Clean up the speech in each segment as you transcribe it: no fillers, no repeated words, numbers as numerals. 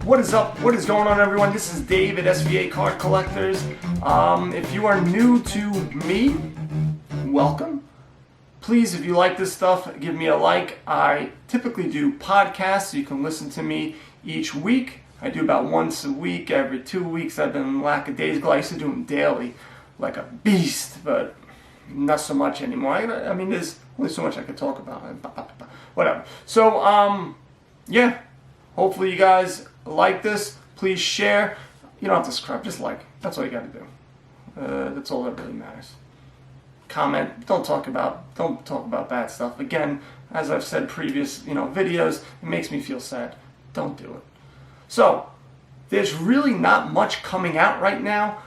What is up? What is going on, everyone? This is Dave at SVA Card Collectors. If you are new to me, welcome. Please, if you like this stuff, give me a like. I typically do podcasts, so you can listen to me each week. I do about once a week, every 2 weeks. I've been lackadaisical. I used to do them daily, like a beast, but not so much anymore. I mean, there's only so much I could talk about. Whatever. So, yeah. Hopefully you guys like this. Please share. You don't have to subscribe. Just like. That's all you got to do. That's all that really matters. Comment. Don't talk about bad stuff. Again, as I've said previous, videos, it makes me feel sad. Don't do it. So, there's really not much coming out right now.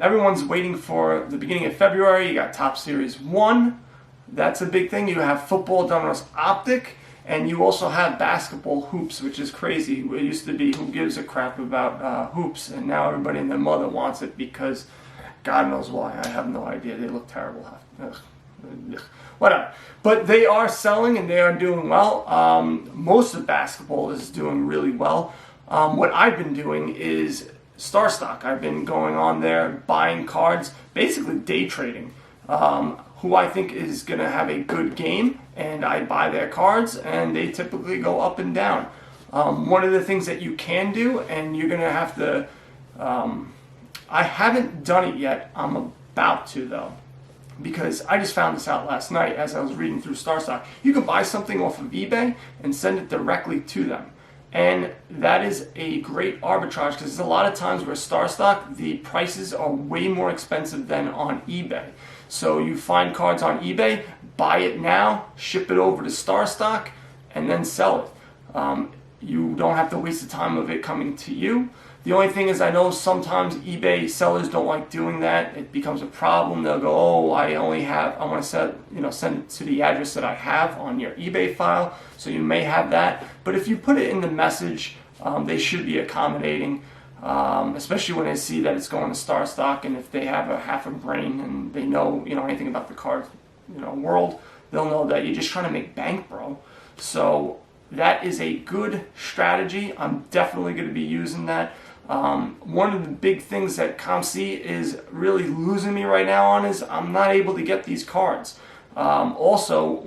Everyone's waiting for the beginning of February. You got Top Series 1. That's a big thing. You have football Donruss Optic. And you also have basketball hoops, which is crazy. It used to be who gives a crap about hoops, and now everybody and their mother wants it because God knows why. I have no idea. They look terrible. Whatever. But they are selling and they are doing well. Most of basketball is doing really well. What I've been doing is Starstock. I've been going on there, buying cards, basically day trading. Who I think is going to have a good game, and I buy their cards, and they typically go up and down. One of the things that you can do, and you're going to have to, I haven't done it yet, I'm about to though, because I just found this out last night as I was reading through Starstock. You can buy something off of eBay and send it directly to them. And that is a great arbitrage because there's a lot of times where Starstock, the prices are way more expensive than on eBay. So you find cards on eBay, buy it now, ship it over to Starstock, and then sell it. You don't have to waste the time of it coming to you. The only thing is I know sometimes eBay sellers don't like doing that. It becomes a problem. They'll go, oh, I want to send it to the address that I have on your eBay file. So you may have that. But if you put it in the message, they should be accommodating. Especially when they see that it's going to Starstock, and if they have a half a brain and they know anything about the card world, they'll know that you're just trying to make bank, bro. So that is a good strategy. I'm definitely going to be using that. One of the big things that ComC is really losing me right now on is I'm not able to get these cards. I'm also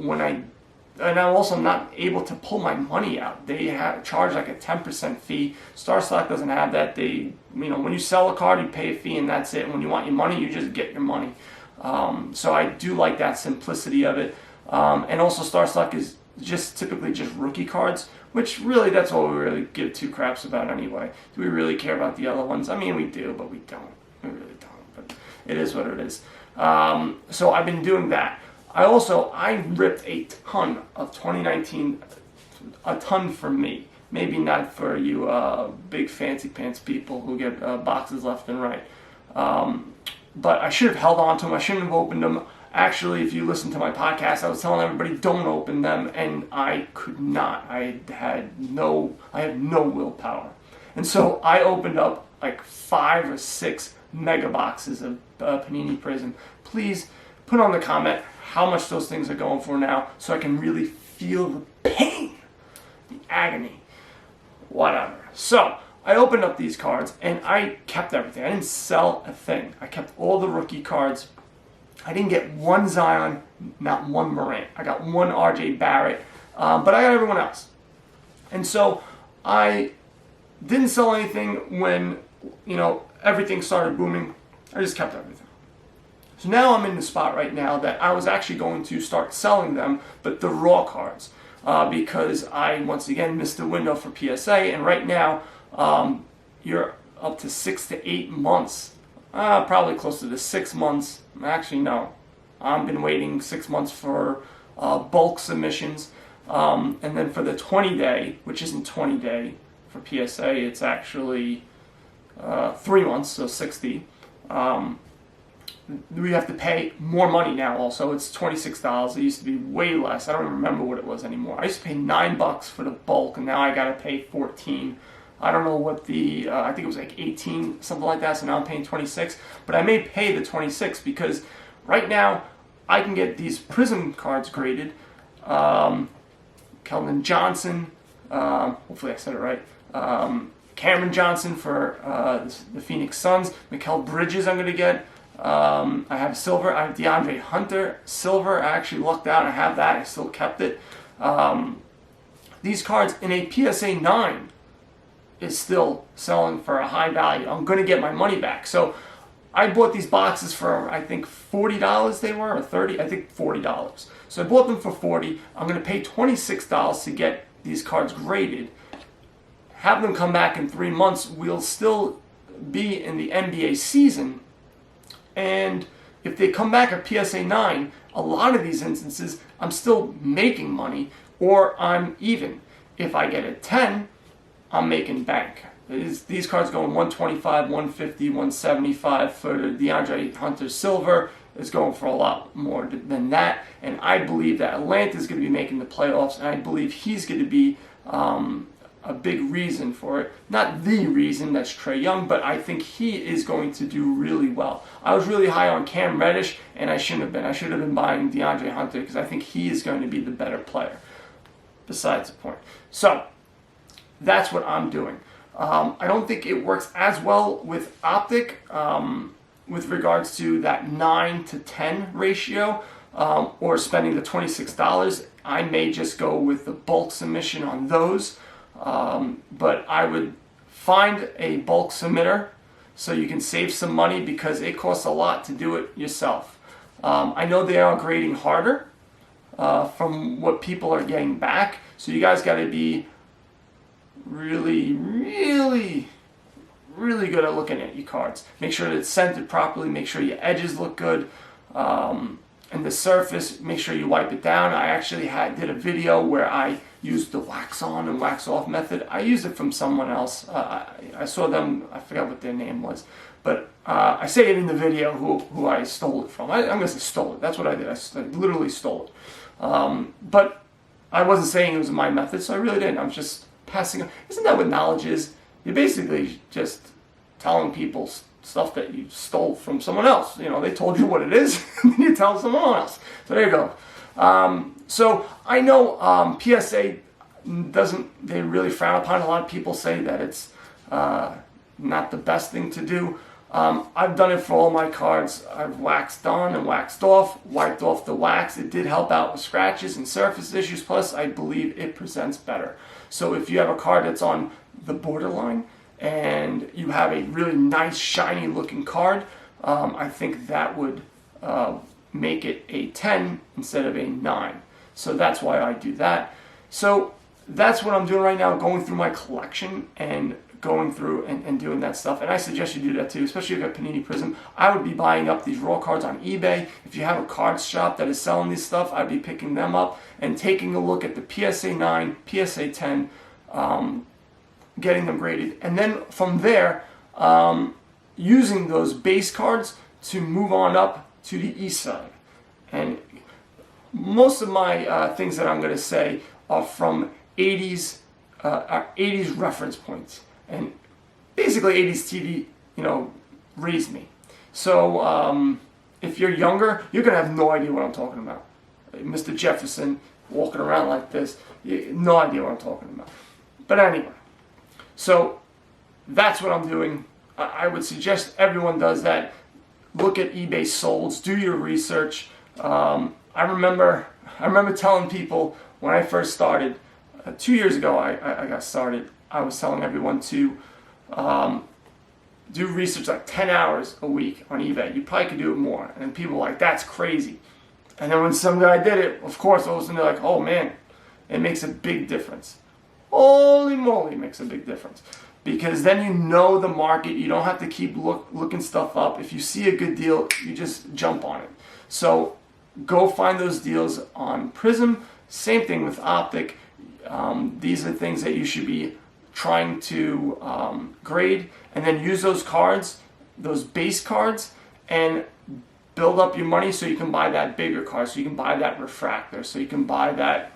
not able to pull my money out. They charge like a 10% fee. Starstock doesn't have that. When you sell a card, you pay a fee and that's it. When you want your money, you just get your money. So I do like that simplicity of it. And also Starstock is typically just rookie cards, which really that's all we really give two craps about anyway. Do we really care about the other ones? I mean, we do, but we don't. We really don't. But it is what it is. So I've been doing that. I ripped a ton of 2019, a ton for me. Maybe not for you big fancy pants people who get boxes left and right. But I should have held on to them. I shouldn't have opened them. Actually, if you listen to my podcast, I was telling everybody don't open them, and I could not. I had no willpower. And so I opened up like 5 or 6 mega boxes of Panini Prism. Please put on the comment how much those things are going for now so I can really feel the pain, the agony, whatever. So I opened up these cards and I kept everything. I didn't sell a thing. I kept all the rookie cards. I didn't get one Zion, not one Morant. I got one RJ Barrett, but I got everyone else. And so I didn't sell anything when everything started booming. I just kept everything. So now I'm in the spot right now that I was actually going to start selling them, but the raw cards, because I once again missed the window for PSA, and right now you're up to 6 to 8 months, probably closer to 6 months. Actually, no, I've been waiting 6 months for bulk submissions, and then for the 20-day, which isn't 20-day for PSA, it's actually 3 months, so 60. We have to pay more money now also. It's $26. It used to be way less. I don't even remember what it was anymore. I used to pay $9 for the bulk, and now I got to pay $14. I don't know what I think it was like 18, something like that, so now I'm paying 26. But I may pay the 26 because right now I can get these Prism cards graded. Keldon Johnson, hopefully I said it right, Cameron Johnson for the Phoenix Suns. Mikal Bridges I'm going to get. I have a silver. I have DeAndre Hunter silver. I actually lucked out and I have that. I still kept it. These cards in a PSA 9 is still selling for a high value. I'm going to get my money back. So I bought these boxes for, I think, $40 they were, or $30, I think $40. So I bought them for $40. I'm going to pay $26 to get these cards graded. Have them come back in 3 months. We'll still be in the NBA season. And if they come back at PSA 9, a lot of these instances, I'm still making money, or I'm even. If I get a 10, I'm making bank. These cards going 125, 150, 175 for DeAndre Hunter silver is going for a lot more than that. And I believe that Atlanta is going to be making the playoffs, and I believe he's going to be a big reason for it. Not the reason, that's Trae Young, but I think he is going to do really well. I was really high on Cam Reddish, and I shouldn't have been. I should have been buying DeAndre Hunter because I think he is going to be the better player. Besides the point. So, that's what I'm doing. I don't think it works as well with Optic with regards to that 9 to 10 ratio or spending the $26. I may just go with the bulk submission on those. But I would find a bulk submitter so you can save some money because it costs a lot to do it yourself. I know they are grading harder from what people are getting back, so you guys got to be really good at looking at your cards. Make sure that it's centered properly, make sure your edges look good, and the surface, make sure you wipe it down. I actually did a video where I used the wax on and wax off method. I used it from someone else. I saw them, I forgot what their name was, but I say it in the video who I stole it from. I'm going to say stole it. That's what I did. I literally stole it. But I wasn't saying it was my method, so I really didn't. I'm just passing on. Isn't that what knowledge is? You're basically just telling people stuff that you stole from someone else. You know, they told you what it is, and you tell someone else. So there you go. So I know PSA doesn't, they really frown upon it. A lot of people say that it's not the best thing to do. I've done it for all my cards. I've waxed on and waxed off, wiped off the wax. It did help out with scratches and surface issues. Plus, I believe it presents better. So if you have a card that's on the borderline and you have a really nice, shiny looking card, I think that would make it a 10 instead of a 9. So that's why I do that. So that's what I'm doing right now, going through my collection and going through and doing that stuff. And I suggest you do that too, especially if you have Panini Prism. I would be buying up these raw cards on eBay. If you have a card shop that is selling these stuff, I'd be picking them up and taking a look at the PSA 9, PSA 10, getting them graded. And then from there, using those base cards to move on up to the east side. And most of my things that I'm going to say are from 80s reference points. And basically 80s TV, raised me. So if you're younger, you're going to have no idea what I'm talking about. Mr. Jefferson walking around like this, no idea what I'm talking about. But anyway, so that's what I'm doing. I would suggest everyone does that. Look at eBay solds, do your research. I remember telling people when I first started, 2 years ago I got started, I was telling everyone to do research like 10 hours a week on eBay. You probably could do it more. And people were like, that's crazy. And then when some guy did it, of course, all of a sudden they're like, oh man, it makes a big difference. Holy moly, it makes a big difference. Because then you know the market. You don't have to keep looking stuff up. If you see a good deal, you just jump on it. So go find those deals on Prism. Same thing with Optic. These are things that you should be trying to grade, and then use those cards, those base cards, and build up your money so you can buy that bigger card, so you can buy that refractor, so you can buy that,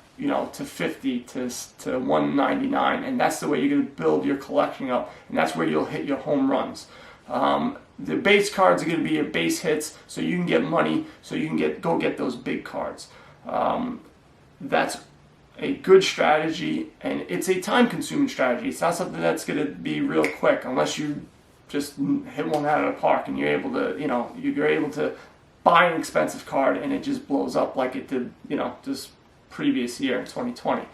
to 50 to 199, and that's the way you're going to build your collection up, and that's where you'll hit your home runs. The base cards are going to be your base hits, so you can get money, so you can go get those big cards. That's a good strategy, and it's a time-consuming strategy. It's not something that's going to be real quick unless you just hit one out of the park and you're able to, you're able to buy an expensive card and it just blows up like it did, this previous year in 2020.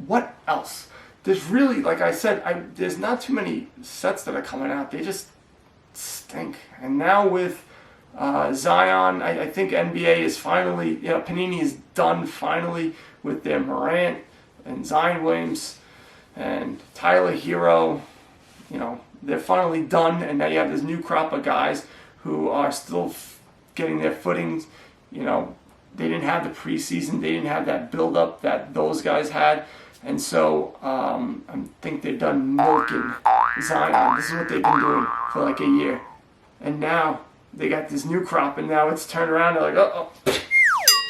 What else? There's really, like I said, there's not too many sets that are coming out. They just stink. And now with Zion, I think NBA is finally, Panini is done finally with their Morant and Zion Williams and Tyler Hero. They're finally done, and now you have this new crop of guys who are still getting their footings. They didn't have the preseason, they didn't have that build-up that those guys had, and so I think they're done milking Zion. This is what they've been doing for like a year, and now they got this new crop, and now it's turned around. They're like, oh.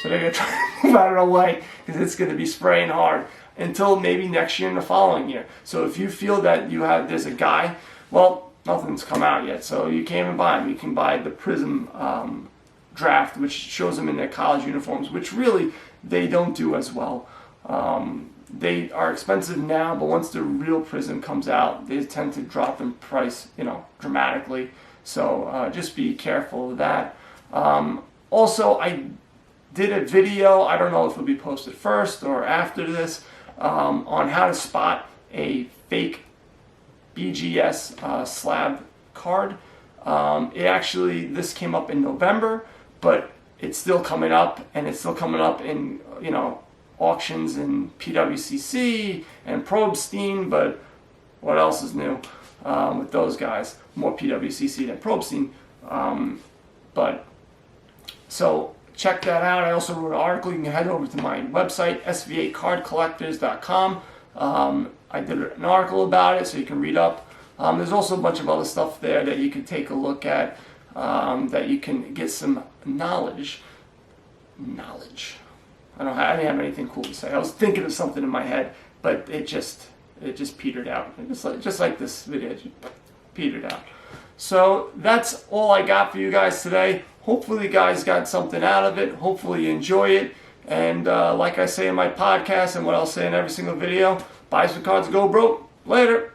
So they're gonna try to move out of the way because it's gonna be spraying hard until maybe next year and the following year. So if you feel that there's a guy, well, nothing's come out yet, so you can't even buy them. You can buy the Prism draft, which shows them in their college uniforms, which really they don't do as well. They are expensive now, but once the real Prism comes out, they tend to drop in price, dramatically. So just be careful of that. Also, I did a video, I don't know if it'll be posted first or after this, on how to spot a fake BGS slab card. This came up in November, but it's still coming up, and it's still coming up in, auctions in PWCC and Probstein, but what else is new with those guys? More PWCC than Probstein. So check that out. I also wrote an article. You can head over to my website, sva-cardcollectors.com. I did an article about it, so you can read up. There's also a bunch of other stuff there that you can take a look at, that you can get some knowledge. I didn't have anything cool to say. I was thinking of something in my head, but it just petered out. Just like this video, it petered out. So that's all I got for you guys today. Hopefully you guys got something out of it. Hopefully you enjoy it. And like I say in my podcast and what I'll say in every single video, buy some cards, go broke. Later.